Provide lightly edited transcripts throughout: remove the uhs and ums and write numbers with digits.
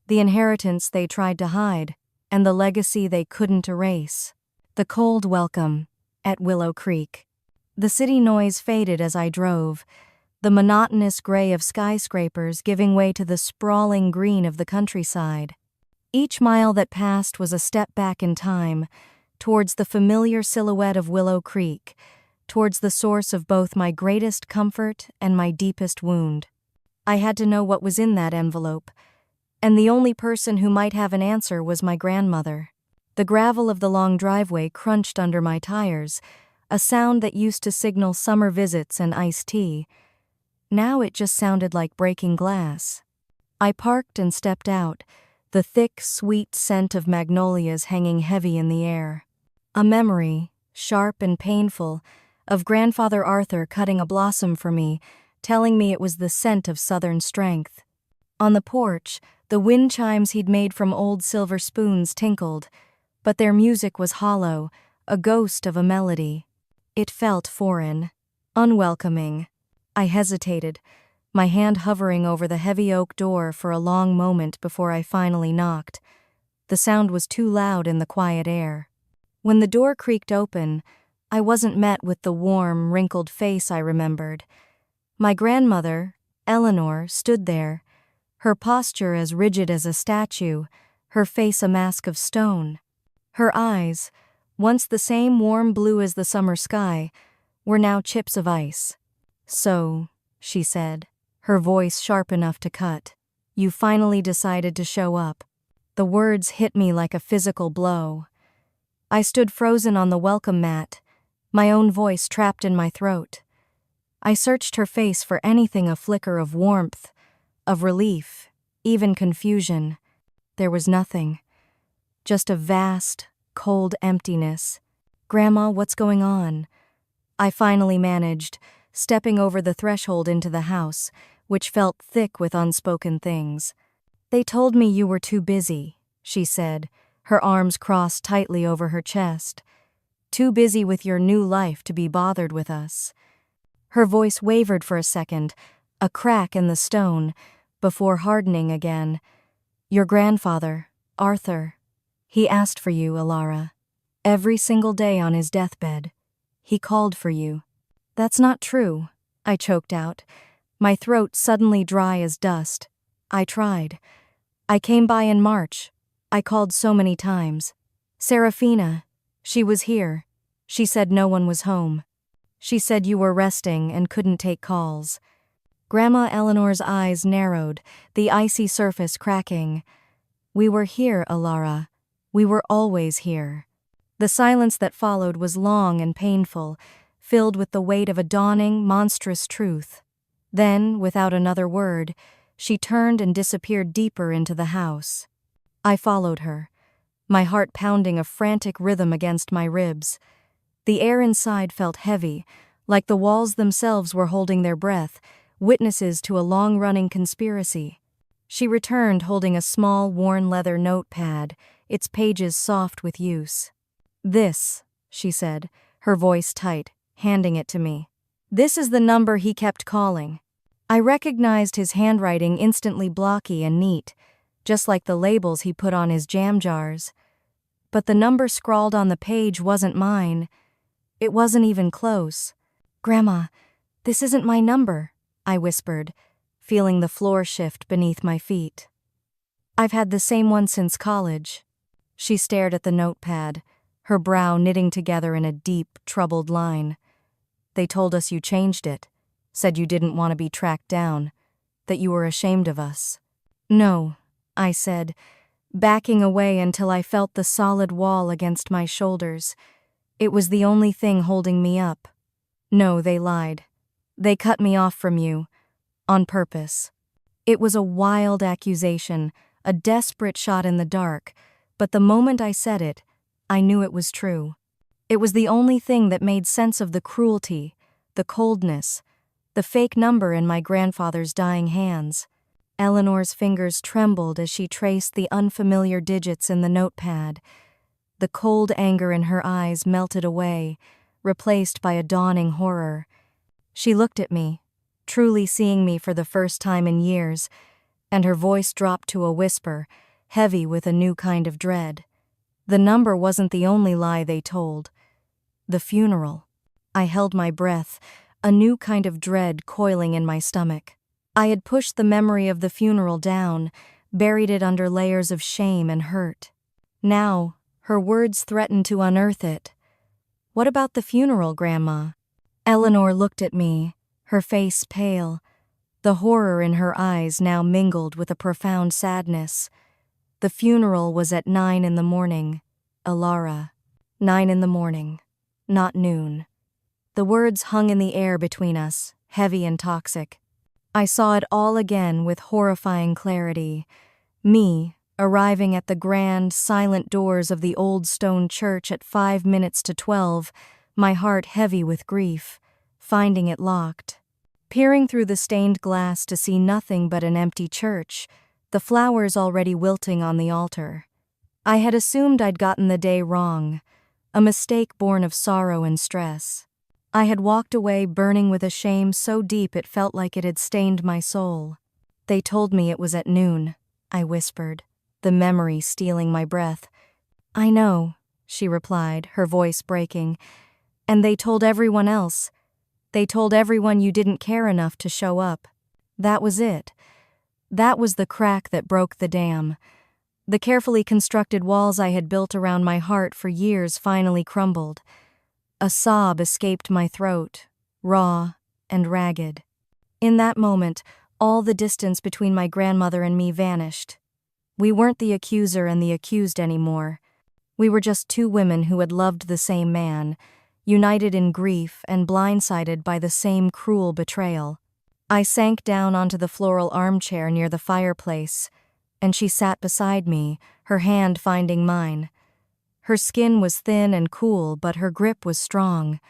the inheritance they tried to hide, and the legacy they couldn't erase. The cold welcome at Willow Creek. The city noise faded as I drove, the monotonous gray of skyscrapers giving way to the sprawling green of the countryside. Each mile that passed was a step back in time, towards the familiar silhouette of Willow Creek, towards the source of both my greatest comfort and my deepest wound. I had to know what was in that envelope, and the only person who might have an answer was my grandmother. The gravel of the long driveway crunched under my tires, a sound that used to signal summer visits and iced tea. Now it just sounded like breaking glass. I parked and stepped out, the thick, sweet scent of magnolias hanging heavy in the air. A memory, sharp and painful, of Grandfather Arthur cutting a blossom for me, telling me it was the scent of southern strength. On the porch, the wind chimes he'd made from old silver spoons tinkled, but their music was hollow, a ghost of a melody. It felt foreign, unwelcoming. I hesitated, my hand hovering over the heavy oak door for a long moment before I finally knocked. The sound was too loud in the quiet air. When the door creaked open, I wasn't met with the warm, wrinkled face I remembered. My grandmother, Eleanor, stood there, her posture as rigid as a statue, her face a mask of stone. Her eyes, once the same warm blue as the summer sky, were now chips of ice. "So," she said, her voice sharp enough to cut, "you finally decided to show up." The words hit me like a physical blow. I stood frozen on the welcome mat, my own voice trapped in my throat. I searched her face for anything a flicker of warmth, of relief, even confusion. There was nothing. Just a vast, cold emptiness. "Grandma, what's going on?" I finally managed, stepping over the threshold into the house, which felt thick with unspoken things. "They told me you were too busy," she said, her arms crossed tightly over her chest. "Too busy with your new life to be bothered with us." Her voice wavered for a second, a crack in the stone, before hardening again. "Your grandfather, Arthur, he asked for you, Alara. Every single day on his deathbed. He called for you." "That's not true," I choked out, my throat suddenly dry as dust. "I tried. I came by in March. I called so many times. Serafina, she was here. She said no one was home. She said you were resting and couldn't take calls." Grandma Eleanor's eyes narrowed, the icy surface cracking. "We were here, Alara. We were always here." The silence that followed was long and painful, filled with the weight of a dawning, monstrous truth. Then, without another word, she turned and disappeared deeper into the house. I followed her, my heart pounding a frantic rhythm against my ribs. The air inside felt heavy, like the walls themselves were holding their breath, witnesses to a long-running conspiracy. She returned holding a small, worn leather notepad, its pages soft with use. "This," she said, her voice tight, handing it to me. "This is the number he kept calling." I recognized his handwriting, instantly blocky and neat, just like the labels he put on his jam jars. But the number scrawled on the page wasn't mine. It wasn't even close. "Grandma, this isn't my number," I whispered, feeling the floor shift beneath my feet. "I've had the same one since college." She stared at the notepad, her brow knitting together in a deep, troubled line. "They told us you changed it, said you didn't want to be tracked down, that you were ashamed of us." "No," I said, backing away until I felt the solid wall against my shoulders. It was the only thing holding me up. "No, they lied. They cut me off from you. On purpose." It was a wild accusation, a desperate shot in the dark, but the moment I said it, I knew it was true. It was the only thing that made sense of the cruelty, the coldness, the fake number in my grandfather's dying hands. Eleanor's fingers trembled as she traced the unfamiliar digits in the notepad. The cold anger in her eyes melted away, replaced by a dawning horror. She looked at me, truly seeing me for the first time in years, and her voice dropped to a whisper, heavy with a new kind of dread. The number wasn't the only lie they told. The funeral. I held my breath, a new kind of dread coiling in my stomach. I had pushed the memory of the funeral down, buried it under layers of shame and hurt. Now, her words threatened to unearth it. "What about the funeral, Grandma?" Eleanor looked at me, her face pale, the horror in her eyes now mingled with a profound sadness. "The funeral was at 9 in the morning, Elara. 9 in the morning, not noon." The words hung in the air between us, heavy and toxic. I saw it all again with horrifying clarity. Me, arriving at the grand, silent doors of the old stone church at 5 minutes to 12, my heart heavy with grief, finding it locked. Peering through the stained glass to see nothing but an empty church, the flowers already wilting on the altar. I had assumed I'd gotten the day wrong, a mistake born of sorrow and stress. I had walked away burning with a shame so deep it felt like it had stained my soul. "They told me it was at noon," I whispered, the memory stealing my breath. "I know," she replied, her voice breaking. "And they told everyone else. They told everyone you didn't care enough to show up." That was it. That was the crack that broke the dam. The carefully constructed walls I had built around my heart for years finally crumbled. A sob escaped my throat, raw and ragged. In that moment, all the distance between my grandmother and me vanished. We weren't the accuser and the accused anymore. We were just two women who had loved the same man, united in grief and blindsided by the same cruel betrayal. I sank down onto the floral armchair near the fireplace, and she sat beside me, her hand finding mine. Her skin was thin and cool, but her grip was strong.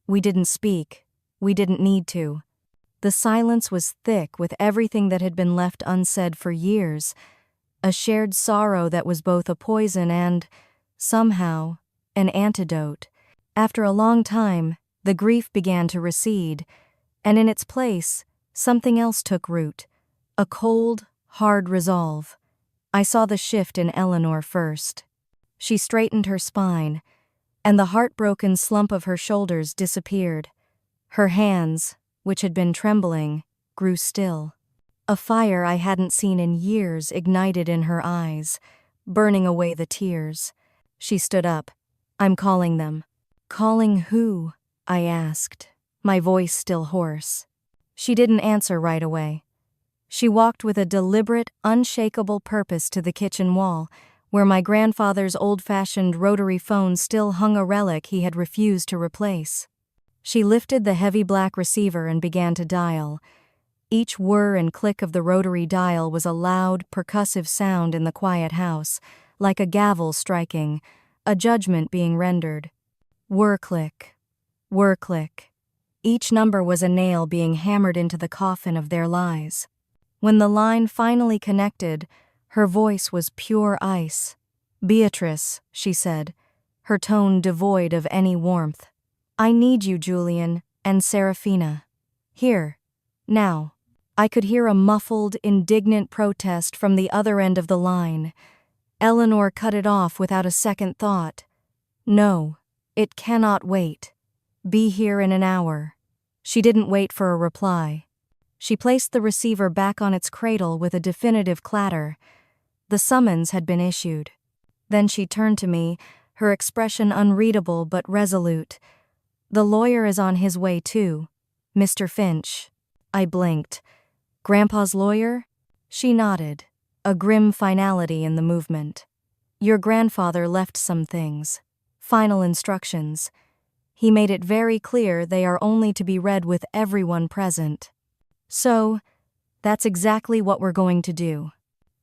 We didn't speak. We didn't need to. The silence was thick with everything that had been left unsaid for years, a shared sorrow that was both a poison and, somehow, an antidote. After a long time, the grief began to recede, and in its place, something else took root, a cold, hard resolve. I saw the shift in Eleanor first. She straightened her spine, and the heartbroken slump of her shoulders disappeared. Her hands, which had been trembling, grew still. A fire I hadn't seen in years ignited in her eyes, burning away the tears. She stood up. "I'm calling them." "Calling who?" I asked, my voice still hoarse. She didn't answer right away. She walked with a deliberate, unshakable purpose to the kitchen wall, where my grandfather's old-fashioned rotary phone still hung a relic he had refused to replace. She lifted the heavy black receiver and began to dial. Each whir and click of the rotary dial was a loud, percussive sound in the quiet house, like a gavel striking, a judgment being rendered. Whir click. Whir click. Each number was a nail being hammered into the coffin of their lies. When the line finally connected, her voice was pure ice. "Beatrice," she said, her tone devoid of any warmth. "I need you, Julian, and Serafina. Here. Now." I could hear a muffled, indignant protest from the other end of the line. Eleanor cut it off without a second thought. "No, it cannot wait. Be here in an hour." She didn't wait for a reply. She placed the receiver back on its cradle with a definitive clatter. The summons had been issued. Then she turned to me, her expression unreadable but resolute. "The lawyer is on his way too, Mr. Finch." I blinked. "Grandpa's lawyer?" She nodded, a grim finality in the movement. "Your grandfather left some things. Final instructions. He made it very clear they are only to be read with everyone present. So, that's exactly what we're going to do."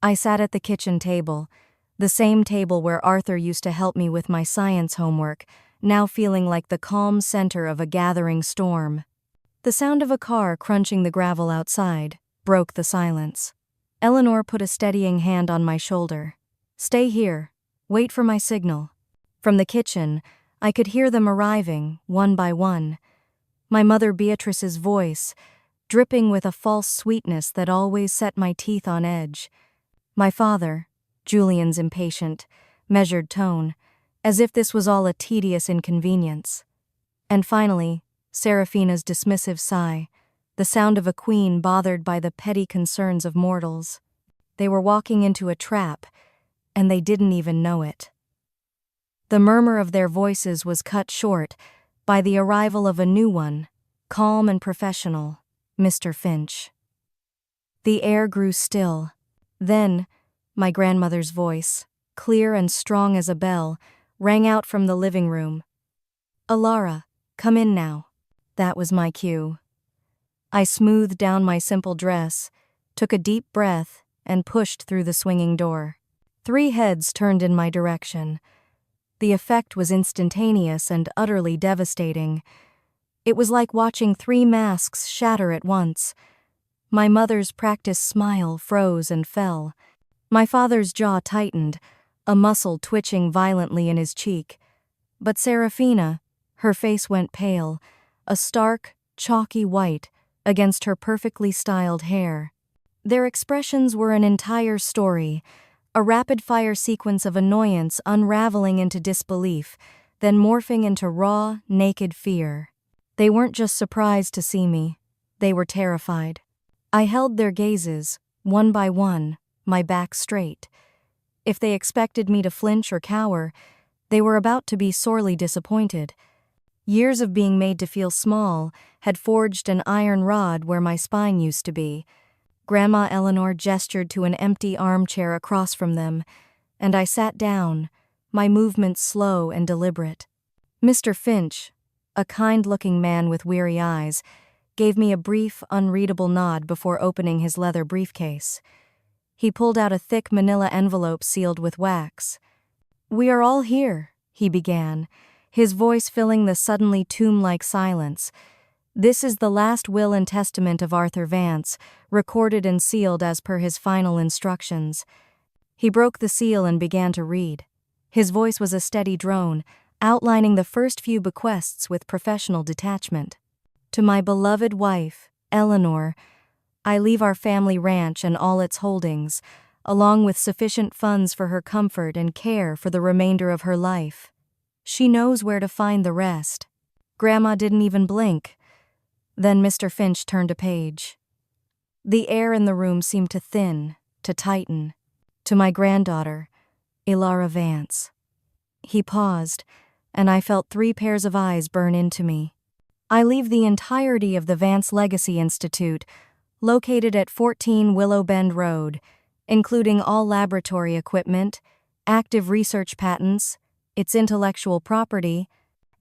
I sat at the kitchen table, the same table where Arthur used to help me with my science homework, now feeling like the calm center of a gathering storm. The sound of a car crunching the gravel outside broke the silence. Eleanor put a steadying hand on my shoulder. "Stay here. Wait for my signal." From the kitchen, I could hear them arriving, one by one. My mother Beatrice's voice, dripping with a false sweetness that always set my teeth on edge. My father, Julian's impatient, measured tone, as if this was all a tedious inconvenience. And finally, Seraphina's dismissive sigh, the sound of a queen bothered by the petty concerns of mortals. They were walking into a trap, and they didn't even know it. The murmur of their voices was cut short by the arrival of a new one, calm and professional, Mr. Finch. The air grew still. Then, my grandmother's voice, clear and strong as a bell, rang out from the living room. "Alara, come in now." That was my cue. I smoothed down my simple dress, took a deep breath, and pushed through the swinging door. 3 heads turned in my direction. The effect was instantaneous and utterly devastating. It was like watching 3 masks shatter at once. My mother's practiced smile froze and fell. My father's jaw tightened, a muscle twitching violently in his cheek. But Seraphina, her face went pale, a stark, chalky white against her perfectly styled hair. Their expressions were an entire story, a rapid-fire sequence of annoyance unraveling into disbelief, then morphing into raw, naked fear. They weren't just surprised to see me, they were terrified. I held their gazes, one by one, my back straight. If they expected me to flinch or cower, they were about to be sorely disappointed. Years of being made to feel small had forged an iron rod where my spine used to be. Grandma Eleanor gestured to an empty armchair across from them, and I sat down, my movements slow and deliberate. Mr. Finch, a kind-looking man with weary eyes, gave me a brief, unreadable nod before opening his leather briefcase. He pulled out a thick manila envelope sealed with wax. "We are all here," he began, his voice filling the suddenly tomb-like silence. "This is the last will and testament of Arthur Vance, recorded and sealed as per his final instructions." He broke the seal and began to read. His voice was a steady drone, outlining the first few bequests with professional detachment. "To my beloved wife, Eleanor, I leave our family ranch and all its holdings, along with sufficient funds for her comfort and care for the remainder of her life. She knows where to find the rest." Grandma didn't even blink. Then Mr. Finch turned a page. The air in the room seemed to thin, to tighten. "To my granddaughter, Alara Vance." He paused, and I felt 3 pairs of eyes burn into me. "I leave the entirety of the Vance Legacy Institute, located at 14 Willow Bend Road, including all laboratory equipment, active research patents, its intellectual property,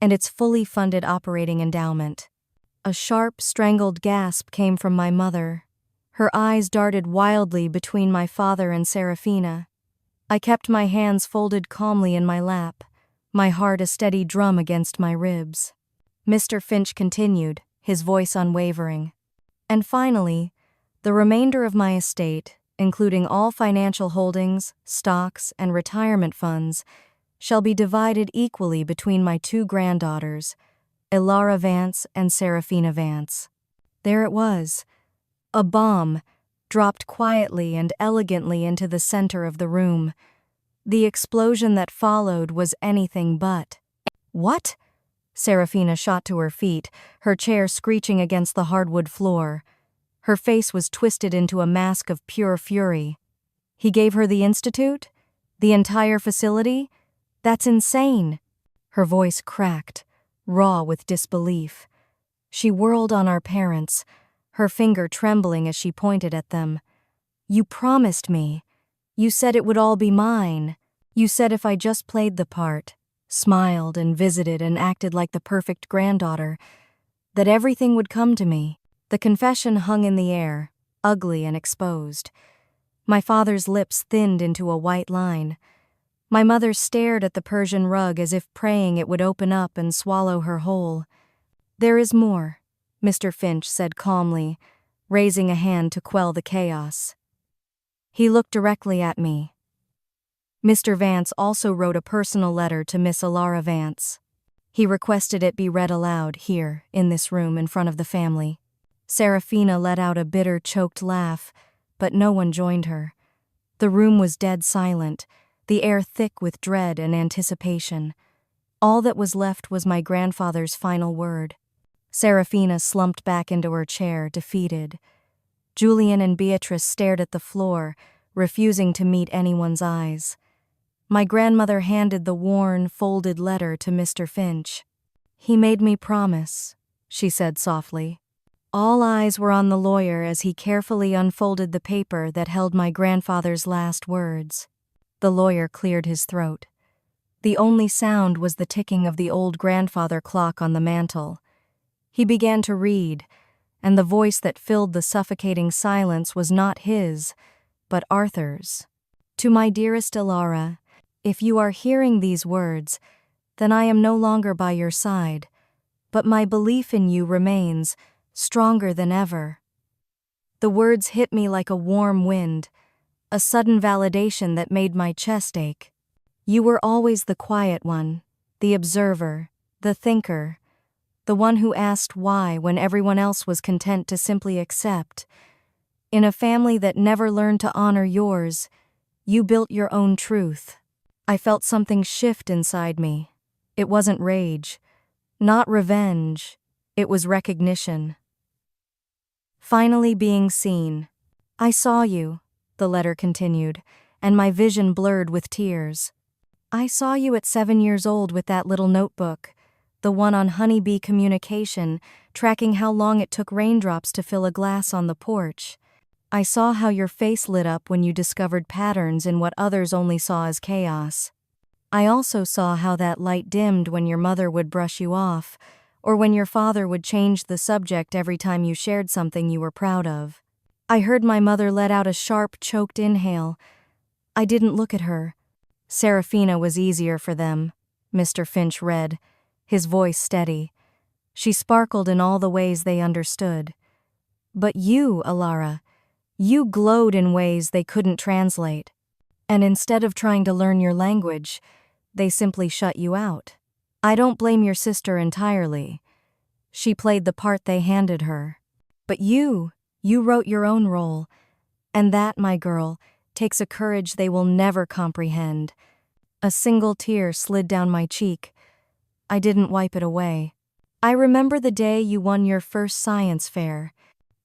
and its fully funded operating endowment." A sharp, strangled gasp came from my mother. Her eyes darted wildly between my father and Seraphina. I kept my hands folded calmly in my lap, my heart a steady drum against my ribs. Mr. Finch continued, his voice unwavering. "And finally, the remainder of my estate, including all financial holdings, stocks, and retirement funds, shall be divided equally between my 2 granddaughters, Alara Vance and Seraphina Vance." There it was, a bomb, dropped quietly and elegantly into the center of the room. The explosion that followed was anything but. "What?" Seraphina shot to her feet, her chair screeching against the hardwood floor. Her face was twisted into a mask of pure fury. "He gave her the institute? The entire facility? That's insane." Her voice cracked, raw with disbelief. She whirled on our parents, her finger trembling as she pointed at them. "You promised me. You said it would all be mine. You said if I just played the part, smiled and visited and acted like the perfect granddaughter, that everything would come to me." The confession hung in the air, ugly and exposed. My father's lips thinned into a white line. My mother stared at the Persian rug as if praying it would open up and swallow her whole. "There is more," Mr. Finch said calmly, raising a hand to quell the chaos. He looked directly at me. "Mr. Vance also wrote a personal letter to Miss Alara Vance. He requested it be read aloud here, in this room, in front of the family." Serafina let out a bitter, choked laugh, but no one joined her. The room was dead silent, the air thick with dread and anticipation. All that was left was my grandfather's final word. Serafina slumped back into her chair, defeated. Julian and Beatrice stared at the floor, refusing to meet anyone's eyes. My grandmother handed the worn, folded letter to Mr. Finch. "He made me promise," she said softly. All eyes were on the lawyer as he carefully unfolded the paper that held my grandfather's last words. The lawyer cleared his throat. The only sound was the ticking of the old grandfather clock on the mantel. He began to read, and the voice that filled the suffocating silence was not his, but Arthur's. "To my dearest Elara, if you are hearing these words, then I am no longer by your side, but my belief in you remains, stronger than ever." The words hit me like a warm wind, a sudden validation that made my chest ache. You were always the quiet one, the observer, the thinker, the one who asked why when everyone else was content to simply accept. In a family that never learned to honor yours, you built your own truth. I felt something shift inside me. It wasn't rage, not revenge, it was recognition. Finally being seen. "I saw you," the letter continued, and my vision blurred with tears. "I saw you at 7 years old with that little notebook, the one on honeybee communication, tracking how long it took raindrops to fill a glass on the porch. I saw how your face lit up when you discovered patterns in what others only saw as chaos. I also saw how that light dimmed when your mother would brush you off, or when your father would change the subject every time you shared something you were proud of. I heard my mother let out a sharp, choked inhale. I didn't look at her. Serafina was easier for them," Mr. Finch read, his voice steady. "She sparkled in all the ways they understood. But you, Elara, you glowed in ways they couldn't translate. And instead of trying to learn your language, they simply shut you out. I don't blame your sister entirely. She played the part they handed her. But you wrote your own role. And that, my girl, takes a courage they will never comprehend." A single tear slid down my cheek. I didn't wipe it away. "I remember the day you won your first science fair.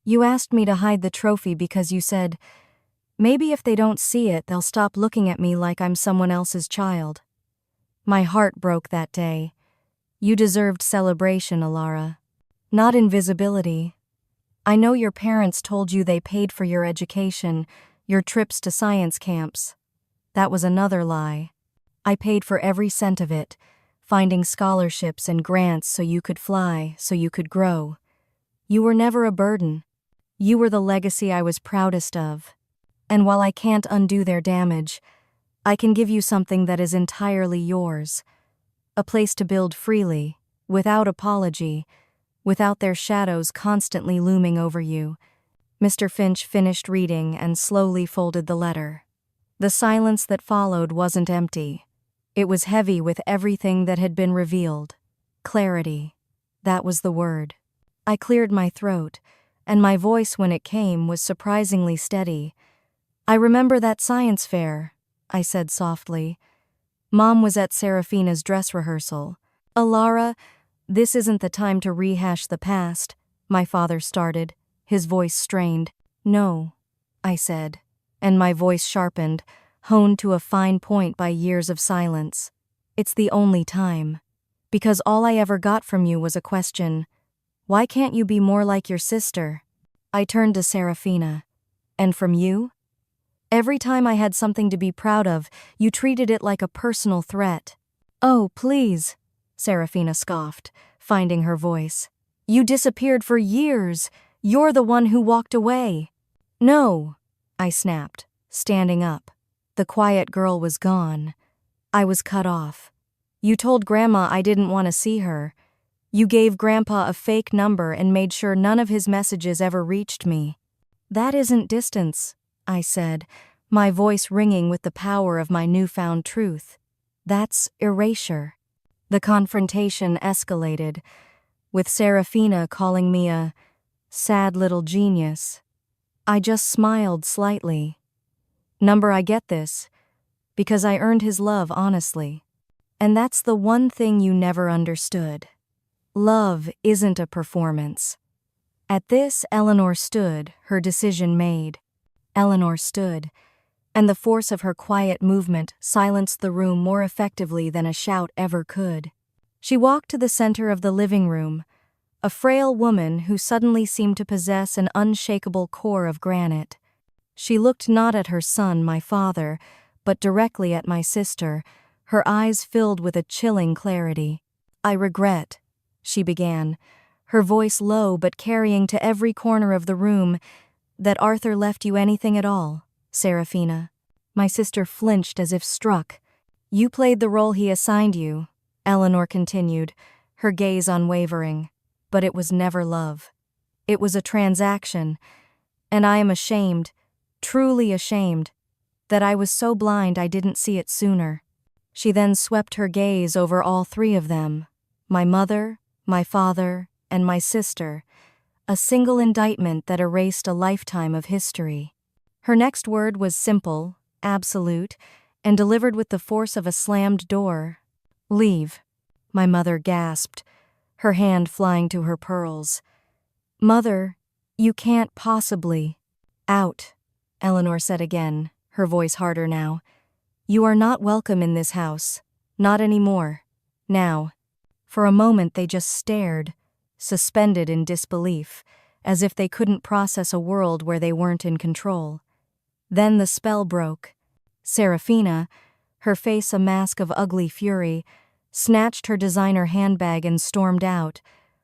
You asked me to hide the trophy because you said, 'Maybe if they don't see it, they'll stop looking at me like I'm someone else's child.' My heart broke that day. You deserved celebration, Elara, not invisibility. I know your parents told you they paid for your education, your trips to science camps. That was another lie. I paid for every cent of it, finding scholarships and grants so you could fly, so you could grow. You were never a burden. You were the legacy I was proudest of. And while I can't undo their damage, I can give you something that is entirely yours. A place to build freely, without apology, without their shadows constantly looming over you." Mr. Finch finished reading and slowly folded the letter. The silence that followed wasn't empty. It was heavy with everything that had been revealed. Clarity. That was the word. I cleared my throat, and my voice when it came was surprisingly steady. "I remember that science fair," I said softly. "Mom was at Serafina's dress rehearsal. Elara, this isn't the time to rehash the past," my father started, his voice strained. "No," I said, and my voice sharpened, honed to a fine point by years of silence. "It's the only time. Because all I ever got from you was a question. Why can't you be more like your sister?" I turned to Serafina. "And from you? Every time I had something to be proud of, you treated it like a personal threat." "Oh, please," Serafina scoffed, finding her voice. "You disappeared for years. You're the one who walked away." "No," I snapped, standing up. The quiet girl was gone. I was cut off. "You told Grandma I didn't want to see her. You gave Grandpa a fake number and made sure none of his messages ever reached me." "That isn't distance," I said, my voice ringing with the power of my newfound truth. "That's erasure." The confrontation escalated, with Serafina calling me a Sad little genius. I just smiled slightly. Number, I get this, because I earned his love honestly. And that's the one thing you never understood. Love isn't a performance. At this, Eleanor stood, her decision made. Eleanor stood, and the force of her quiet movement silenced the room more effectively than a shout ever could. She walked to the center of the living room, a frail woman who suddenly seemed to possess an unshakable core of granite. She looked not at her son, my father, but directly at my sister, her eyes filled with a chilling clarity. "I regret," she began, her voice low but carrying to every corner of the room, "that Arthur left you anything at all, Serafina." My sister flinched as if struck. "You played the role he assigned you," Eleanor continued, her gaze unwavering. "But it was never love. It was a transaction, and I am ashamed, truly ashamed, that I was so blind I didn't see it sooner." She then swept her gaze over all three of them, my mother, my father, and my sister, a single indictment that erased a lifetime of history. Her next word was simple, absolute, and delivered with the force of a slammed door. "Leave," my mother gasped, her hand flying to her pearls. "Mother, you can't possibly." "Out," Eleanor said again, her voice harder now. "You are not welcome in this house. Not anymore. Now." For a moment they just stared, suspended in disbelief, as if they couldn't process a world where they weren't in control. Then the spell broke. Serafina, her face a mask of ugly fury, snatched her designer handbag and stormed out,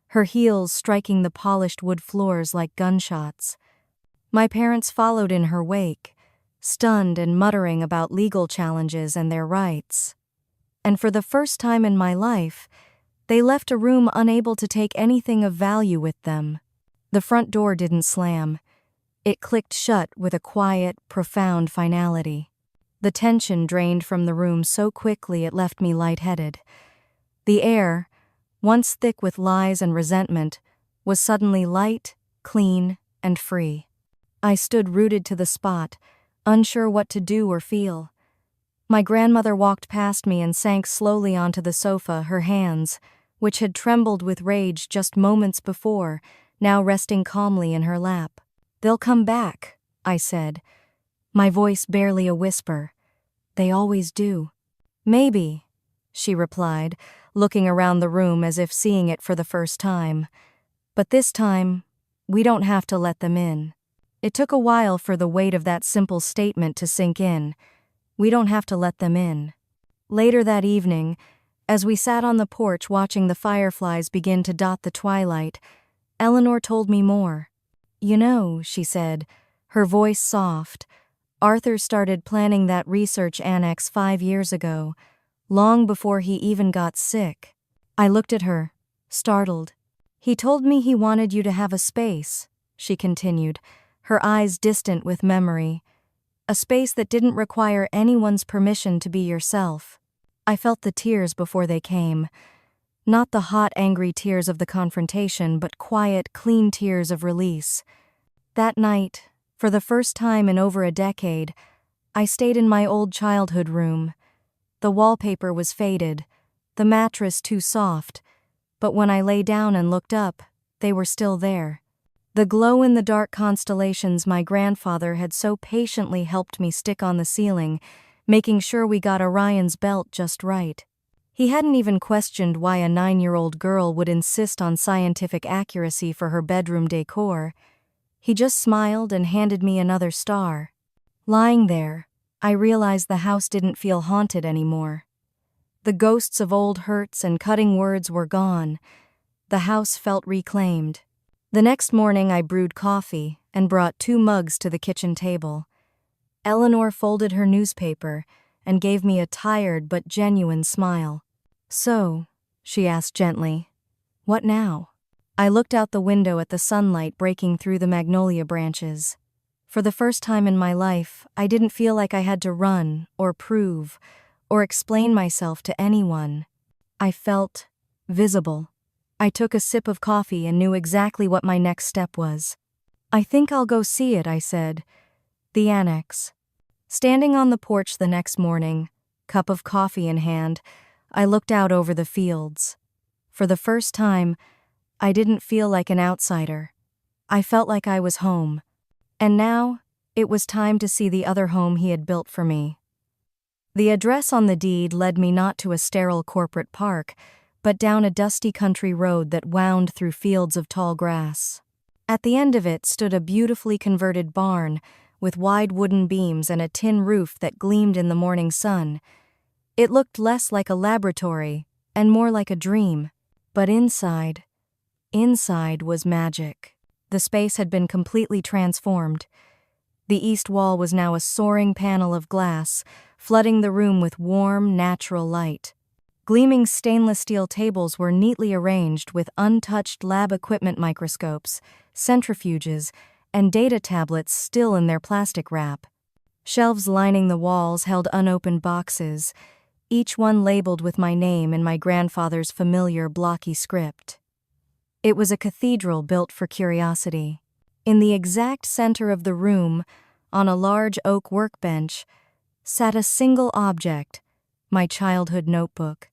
her heels striking the polished wood floors like gunshots. My parents followed in her wake, stunned and muttering about legal challenges and their rights. And for the first time in my life, they left a room unable to take anything of value with them. The front door didn't slam. It clicked shut with a quiet, profound finality. The tension drained from the room so quickly it left me lightheaded. The air, once thick with lies and resentment, was suddenly light, clean, and free. I stood rooted to the spot, unsure what to do or feel. My grandmother walked past me and sank slowly onto the sofa, her hands, which had trembled with rage just moments before, now resting calmly in her lap. "They'll come back," I said, my voice barely a whisper. "They always do." "Maybe," she replied, looking around the room as if seeing it for the first time. "But this time, we don't have to let them in." It took a while for the weight of that simple statement to sink in. We don't have to let them in. Later that evening, as we sat on the porch watching the fireflies begin to dot the twilight, Eleanor told me more. "You know," she said, her voice soft, "Arthur started planning that research annex 5 years ago, long before he even got sick." I looked at her, startled. "He told me he wanted you to have a space," she continued, her eyes distant with memory. "A space that didn't require anyone's permission to be yourself." I felt the tears before they came. Not the hot, angry tears of the confrontation, but quiet, clean tears of release. That night, for the first time in over a decade, I stayed in my old childhood room. The wallpaper was faded, the mattress too soft, but when I lay down and looked up, they were still there. The glow-in-the-dark constellations my grandfather had so patiently helped me stick on the ceiling, making sure we got Orion's belt just right. He hadn't even questioned why a 9-year-old girl would insist on scientific accuracy for her bedroom decor. He just smiled and handed me another star. Lying there, I realized the house didn't feel haunted anymore. The ghosts of old hurts and cutting words were gone. The house felt reclaimed. The next morning I brewed coffee and brought 2 mugs to the kitchen table. Eleanor folded her newspaper and gave me a tired but genuine smile. "So," she asked gently, "what now?" I looked out the window at the sunlight breaking through the magnolia branches. For the first time in my life, I didn't feel like I had to run or prove or explain myself to anyone. I felt visible, I took a sip of coffee and knew exactly what my next step was. "I think I'll go see it," I said. The annex. Standing on the porch the next morning, cup of coffee in hand, I looked out over the fields. For the first time, I didn't feel like an outsider. I felt like I was home. And now, it was time to see the other home he had built for me. The address on the deed led me not to a sterile corporate park, but down a dusty country road that wound through fields of tall grass. At the end of it stood a beautifully converted barn with wide wooden beams and a tin roof that gleamed in the morning sun. It looked less like a laboratory and more like a dream. But inside was magic. The space had been completely transformed. The east wall was now a soaring panel of glass, flooding the room with warm, natural light. Gleaming stainless steel tables were neatly arranged with untouched lab equipment microscopes, centrifuges, and data tablets still in their plastic wrap. Shelves lining the walls held unopened boxes, each one labeled with my name in my grandfather's familiar blocky script. It was a cathedral built for curiosity. In the exact center of the room, on a large oak workbench, sat a single object, my childhood notebook.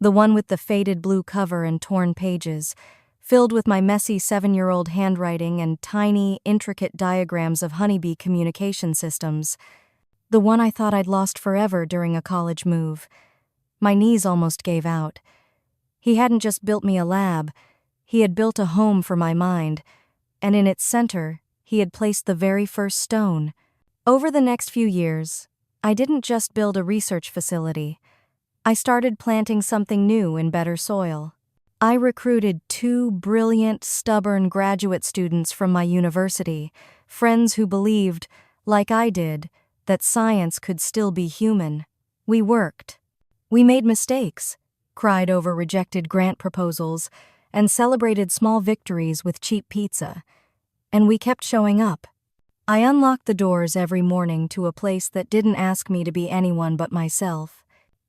The one with the faded blue cover and torn pages, filled with my messy 7-year-old handwriting and tiny, intricate diagrams of honeybee communication systems. The one I thought I'd lost forever during a college move. My knees almost gave out. He hadn't just built me a lab, he had built a home for my mind, and in its center, he had placed the very first stone. Over the next few years, I didn't just build a research facility. I started planting something new in better soil. I recruited 2 brilliant, stubborn graduate students from my university, friends who believed, like I did, that science could still be human. We worked. We made mistakes, cried over rejected grant proposals, and celebrated small victories with cheap pizza. And we kept showing up. I unlocked the doors every morning to a place that didn't ask me to be anyone but myself.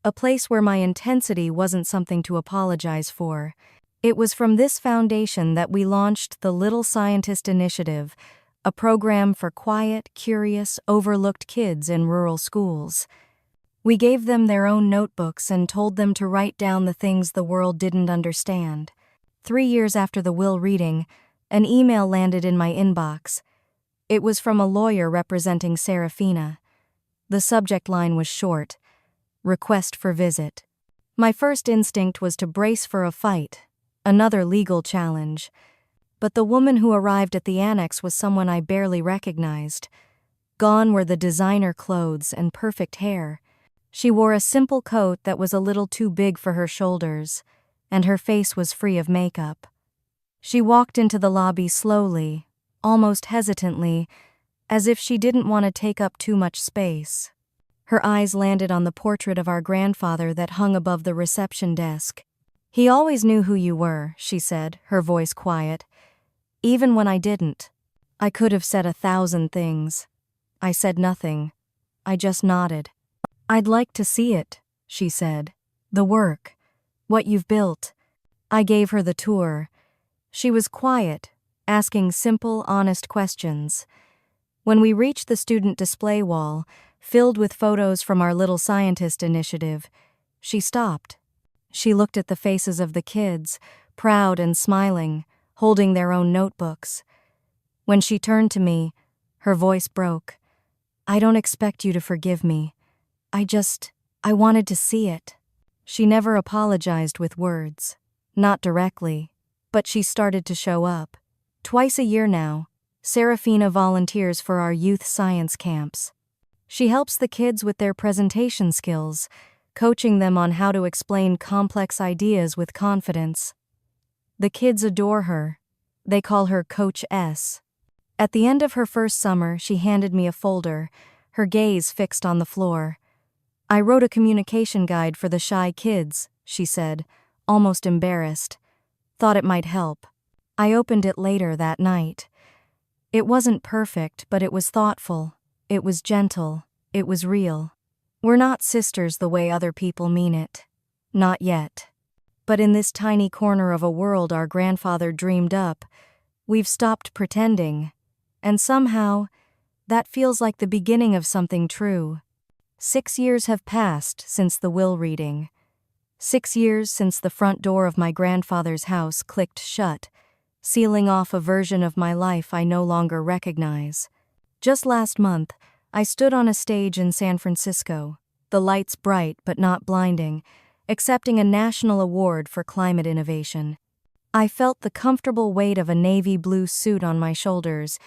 A place where my intensity wasn't something to apologize for. It was from this foundation that we launched the Little Scientist Initiative, a program for quiet, curious, overlooked kids in rural schools. We gave them their own notebooks and told them to write down the things the world didn't understand. 3 years after the will reading, an email landed in my inbox. It was from a lawyer representing Serafina. The subject line was short: request for visit. My first instinct was to brace for a fight, another legal challenge. But the woman who arrived at the annex was someone I barely recognized. Gone were the designer clothes and perfect hair. She wore a simple coat that was a little too big for her shoulders, and her face was free of makeup. She walked into the lobby slowly, almost hesitantly, as if she didn't want to take up too much space. Her eyes landed on the portrait of our grandfather that hung above the reception desk. "He always knew who you were," she said, her voice quiet. "Even when I didn't. I could have said 1,000 things. I said nothing. I just nodded." "I'd like to see it," she said. "The work. What you've built." I gave her the tour. She was quiet, asking simple, honest questions. When we reached the student display wall, filled with photos from our Little Scientist Initiative, she stopped. She looked at the faces of the kids, proud and smiling, holding their own notebooks. When she turned to me, her voice broke. "I don't expect you to forgive me. I wanted to see it." She never apologized with words. Not directly, but she started to show up. Twice a year now, Serafina volunteers for our youth science camps. She helps the kids with their presentation skills, coaching them on how to explain complex ideas with confidence. The kids adore her. They call her Coach S. At the end of her first summer, she handed me a folder, her gaze fixed on the floor. "I wrote a communication guide for the shy kids," she said, almost embarrassed. "Thought it might help." I opened it later that night. It wasn't perfect, but it was thoughtful. It was gentle. It was real. "We're not sisters the way other people mean it. Not yet." But in this tiny corner of a world our grandfather dreamed up, we've stopped pretending. And somehow, that feels like the beginning of something true. 6 years have passed since the will reading. 6 years since the front door of my grandfather's house clicked shut, sealing off a version of my life I no longer recognize. Just last month, I stood on a stage in San Francisco, the lights bright but not blinding, accepting a national award for climate innovation. I felt the comfortable weight of a navy blue suit on my shoulders,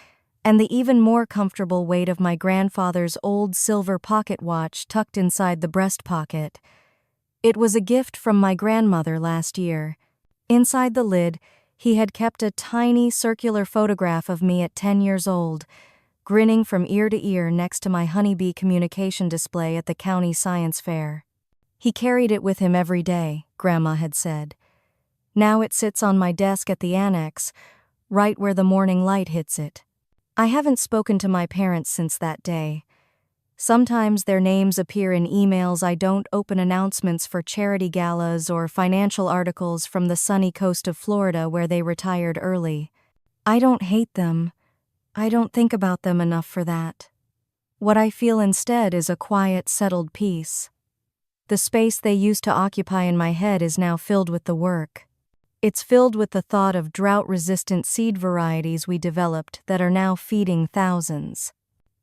and the even more comfortable weight of my grandfather's old silver pocket watch tucked inside the breast pocket. It was a gift from my grandmother last year. Inside the lid, he had kept a tiny circular photograph of me at 10 years old, grinning from ear to ear next to my honeybee communication display at the county science fair. He carried it with him every day, Grandma had said. Now it sits on my desk at the annex, right where the morning light hits it. I haven't spoken to my parents since that day. Sometimes their names appear in emails I don't open, announcements for charity galas or financial articles from the sunny coast of Florida where they retired early. I don't hate them. I don't think about them enough for that. What I feel instead is a quiet, settled peace. The space they used to occupy in my head is now filled with the work. It's filled with the thought of drought-resistant seed varieties we developed that are now feeding thousands.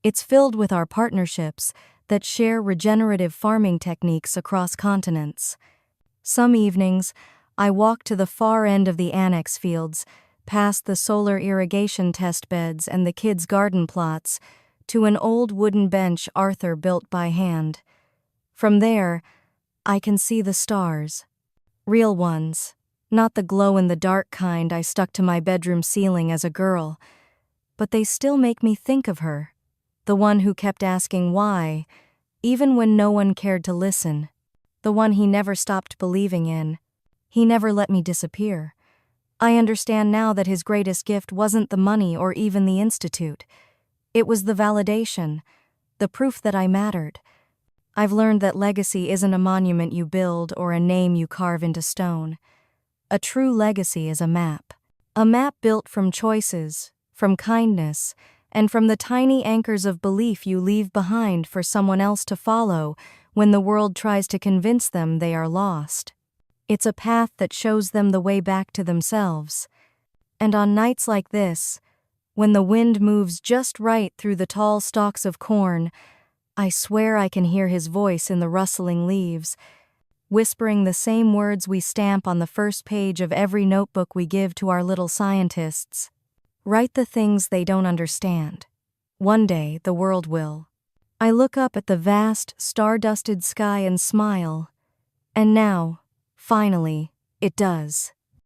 It's filled with our partnerships that share regenerative farming techniques across continents. Some evenings, I walk to the far end of the annex fields, past the solar irrigation test beds and the kids' garden plots, to an old wooden bench Arthur built by hand. From there, I can see the stars. Real ones, not the glow-in-the-dark kind I stuck to my bedroom ceiling as a girl, but they still make me think of her. The one who kept asking why, even when no one cared to listen. The one he never stopped believing in. He never let me disappear. I understand now that his greatest gift wasn't the money or even the institute. It was the validation, the proof that I mattered. I've learned that legacy isn't a monument you build or a name you carve into stone. A true legacy is a map. A map built from choices, from kindness, and from the tiny anchors of belief you leave behind for someone else to follow when the world tries to convince them they are lost. It's a path that shows them the way back to themselves. And on nights like this, when the wind moves just right through the tall stalks of corn, I swear I can hear his voice in the rustling leaves, whispering the same words we stamp on the first page of every notebook we give to our little scientists. Write the things they don't understand. One day, the world will. I look up at the vast, star-dusted sky and smile. And now, finally, it does.